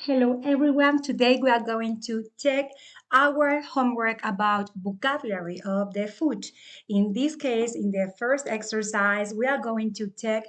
Hello everyone. Today we are going to take our homework about vocabulary of the food. In this case, in the first exercise, we are going to take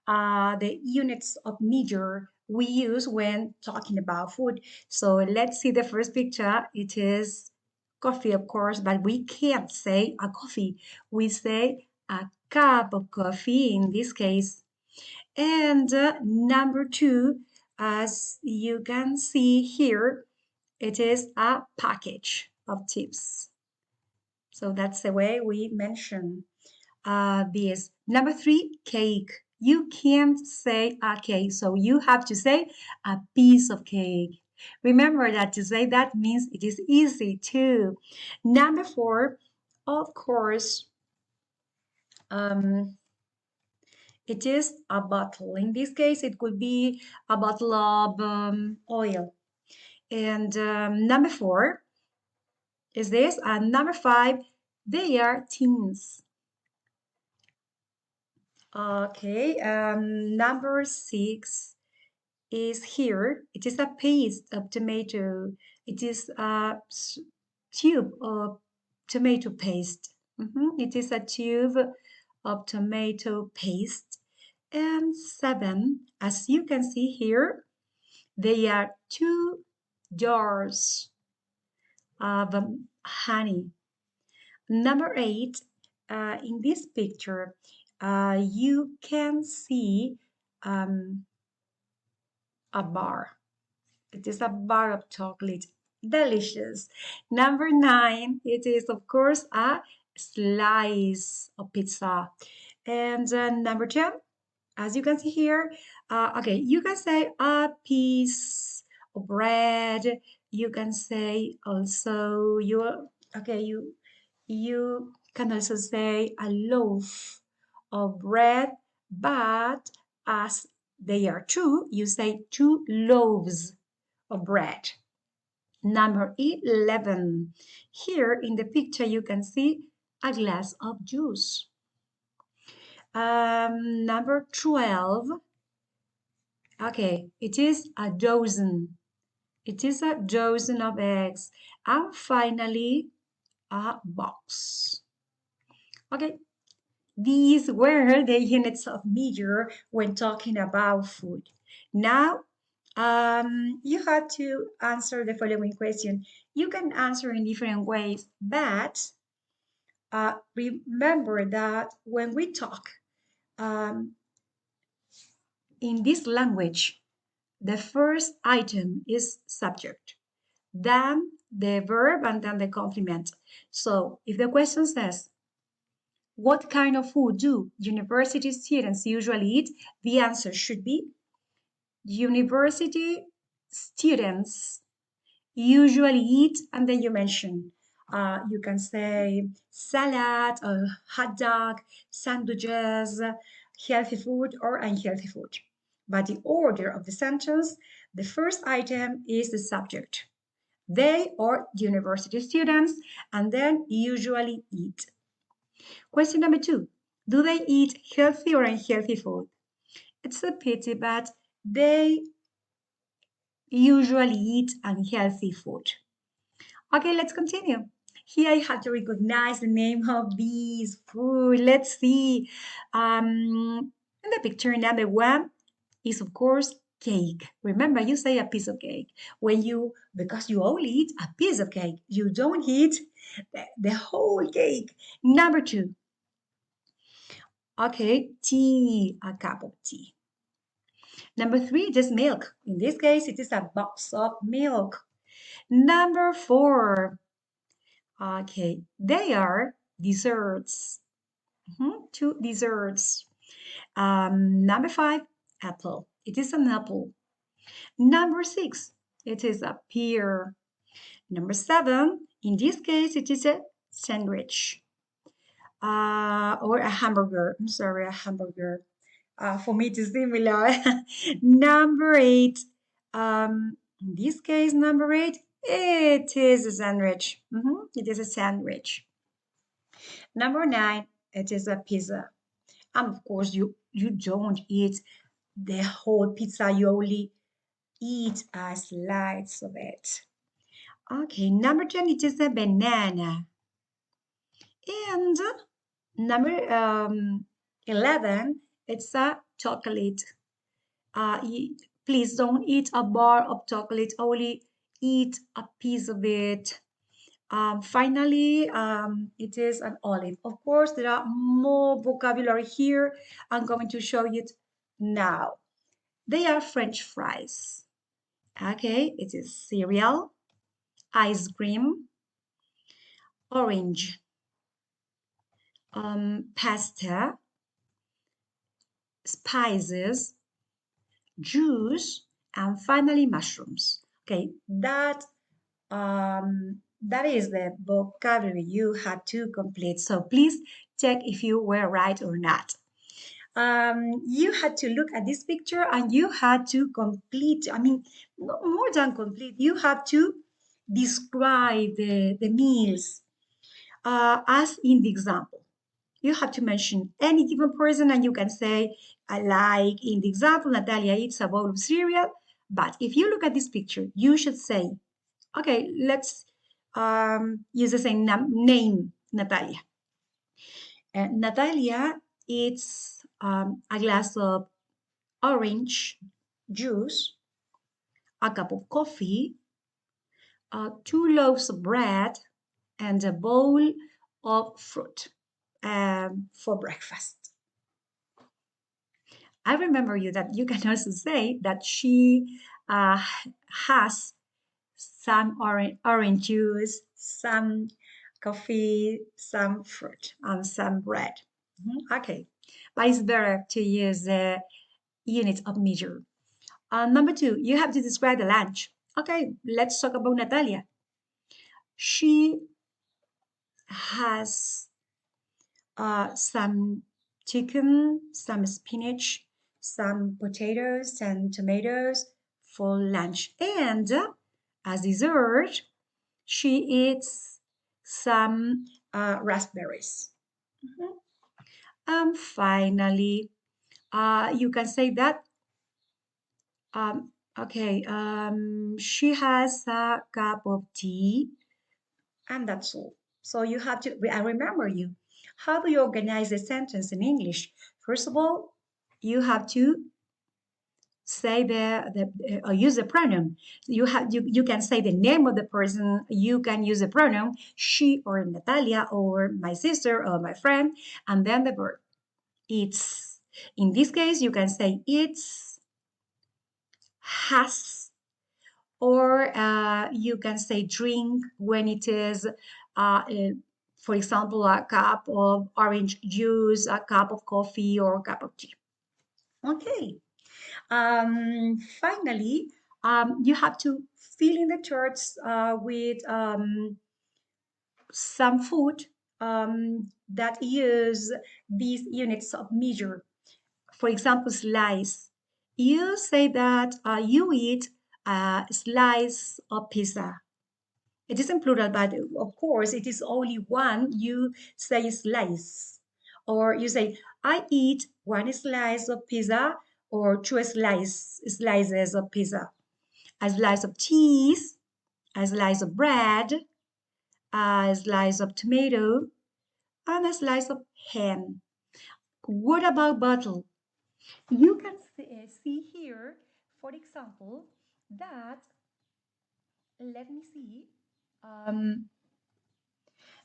the units of measure we use when talking about food. So let's see the first picture. It is coffee, of course, but we can't say a coffee. We say a cup of coffee in this case. And number two, as you can see here, it is a package of tips. So that's the way we mention this. Number three, cake. You can't say a cake, so you have to say a piece of cake. Remember that to say that means it is easy too. Number four, of course, um, it is a bottle. In this case, it could be a bottle of oil. And number four is this. And number five, they are tins. Okay, number six is here. It is a paste of tomato. It is a tube of tomato paste. It is a tube of tomato paste. And seven, as you can see here, they are two jars of honey. Number eight, in this picture, you can see um, a bar. It is a bar of chocolate. Delicious. Number nine, it is, of course, a slice of pizza. And number 10, as you can see here, okay, you can say a piece of bread. You can say also you can also say a loaf of bread, but as they are two, you say two loaves of bread. Number 11. Here in the picture, you can see a glass of juice. Number 12. Okay, it is a dozen. It is a dozen of eggs. And finally, a box. Okay, these were the units of measure when talking about food. Now, you had to answer the following question. You can answer in different ways, but remember that when we talk um, in this language, the first item is subject, then the verb, and then the complement. So if the question says, what kind of food do university students usually eat? The answer should be university students usually eat, and then you mention, you can say salad, or hot dog, sandwiches, healthy food, or unhealthy food. But the order of the sentence, the first item is the subject. They are university students and then usually eat. Question number two, do they eat healthy or unhealthy food? It's a pity, but they usually eat unhealthy food. Okay, let's continue. Here I have to recognize the name of these food. Let's see. In the picture number one is of course cake. Remember, you say a piece of cake because you only eat a piece of cake. You don't eat the whole cake. Number two, okay, tea, a cup of tea. Number three, just milk. In this case, it is a box of milk. Number four, okay, they are desserts. Two desserts. Number five, apple. It is an apple. Number six, it is a pear. Number seven, in this case, it is a sandwich or a hamburger. I'm sorry, a hamburger. For me, it is similar. Number eight, in this case, number eight, it is a sandwich. It is a sandwich. Number nine, it is a pizza. And of course, you don't eat the whole pizza. You only eat a slice of it. Okay, number 10, it is a banana. And number 11, it's a chocolate. Uh, Please don't eat a bar of chocolate, only eat a piece of it. Finally, it is an olive. Of course, there are more vocabulary here. I'm going to show you it now. They are French fries. Okay, it is cereal, ice cream, orange, pasta, spices, juice, and finally mushrooms. Okay, that is the vocabulary you had to complete. So please check if you were right or not. You had to look at this picture and you had to complete, I mean, more than complete, you have to describe the meals as in the example. You have to mention any given person and you can say, I like in the example, Natalia eats a bowl of cereal. But if you look at this picture, you should say, okay, let's use the same name, Natalia. Natalia eats a glass of orange juice, a cup of coffee, two loaves of bread, and a bowl of fruit for breakfast. I remember you that you can also say that she has some orange juice, some coffee, some fruit, and some bread. Okay, but it's better to use the unit of measure. Number 2, you have to describe the lunch. Okay, let's talk about Natalia. She has some chicken, some spinach, some potatoes and tomatoes for lunch. And as dessert, she eats some raspberries. Finally, you can say that, okay, she has a cup of tea, and that's all. So you have to, I remember you. How do you organize a sentence in English? First of all, you have to say or use the pronoun. You can say the name of the person. You can use the pronoun she or Natalia or my sister or my friend, and then the verb. It's. In this case, you can say it's, has, or you can say drink when it is, for example, a cup of orange juice, a cup of coffee, or a cup of tea. Okay. Finally, you have to fill in the charts with some food that use these units of measure. For example, slice. You say that you eat a slice of pizza. It isn't plural, but of course, it is only one. You say slice. Or you say, I eat one slice of pizza or two slices of pizza. A slice of cheese, a slice of bread, a slice of tomato, and a slice of ham. What about bottle? You can see here, for example, that, let me see,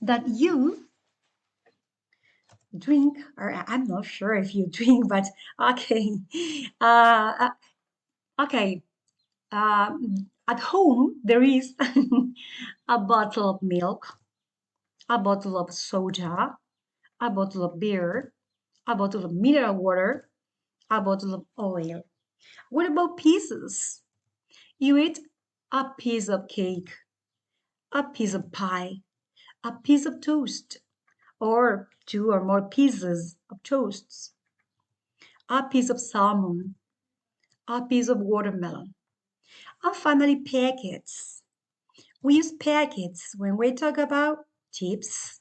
that you drink, or I'm not sure if you drink, but okay. Okay. At home, there is a bottle of milk, a bottle of soda, a bottle of beer, a bottle of mineral water, a bottle of oil. What about pieces? You eat a piece of cake, a piece of pie, a piece of toast, or two or more pieces of toasts, a piece of salmon, a piece of watermelon, and finally packets. We use packets when we talk about chips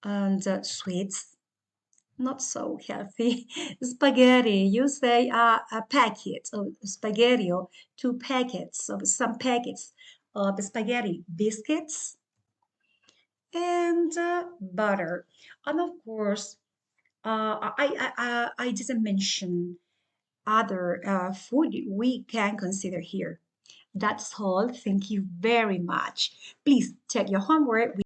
and sweets, Not so healthy. Spaghetti, you say a packet of spaghetti or two packets of some packets of spaghetti, biscuits, and butter. And of course, I didn't mention other food we can consider here. That's all. Thank you very much. Please check your homework.